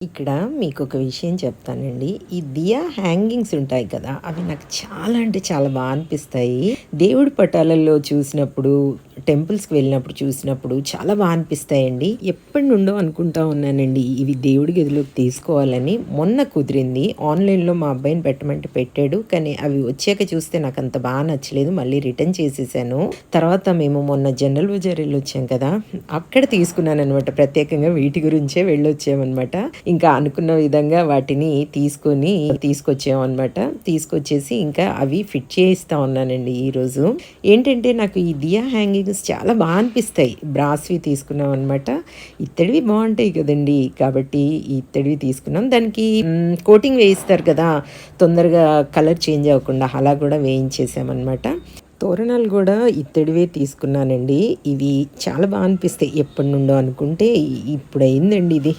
ఇక్కడ మీకొక విషయం చెప్తానండి. ఈ దియా హ్యాంగింగ్స్ ఉంటాయి కదా! అవి నాకు చాలా అంటే చాలా అనిపిస్తాయి. దేవుడి పటాలలో చూసినప్పుడు, టెంపుల్స్‌కి వెళ్ళినప్పుడు చూసినప్పుడు చాలా అనిపిస్తాయండి. ఎప్పటినుండో అనుకుంటా ఉన్నానండి. ఇవి దేవుడి గదిలోకి తీసుకోవాలని. మొన్న కుదిరింది. ఆన్‌లైన్‌లో మా అబ్బాయిని పెట్టమంటే పెట్టాడు. కానీ అవి వచ్చాక చూస్తే నాకంత నచ్చలేదు. మళ్ళీ రిటర్న్ చేసేసాను. తర్వాత మేము మొన్న జనరల్ బజార్ ఎళ్ళొచ్చాం కదా! అక్కడ తీసుకున్నాననమాట. ప్రత్యేకంగా వీటి గురించే వెళ్ళొచ్చామనమాట. ఇంకా అనుకున్న విధంగా వాటిని తీసుకొచ్చామనమాట. తీసుకొచ్చేసి ఇంకా అవి ఫిట్ చేయిస్తా ఉన్నానండి ఈరోజు. ఏంటంటే నాకు ఈ దియా హ్యాంగింగ్స్ చాలా అనిపిస్తాయి. బ్రాస్‌వి తీసుకున్నామనమాట. ఇత్తడివి బావుంటాయి కదండీ! కాబట్టి ఈ ఇత్తడివి తీసుకున్నాం. దానికి కోటింగ్ వేయిస్తారు కదా! తొందరగా కలర్ చేంజ్ అవ్వకుండా అలా కూడా వేయించేసామనమాట. తోరణాలు గూడా ఇత్తడివే తీసుకున్నానండి. ఇవి చాలా అనిపిస్తాయి. ఎప్పటినుండో అనుకుంటే ఇప్పుడయిందండి ఇది.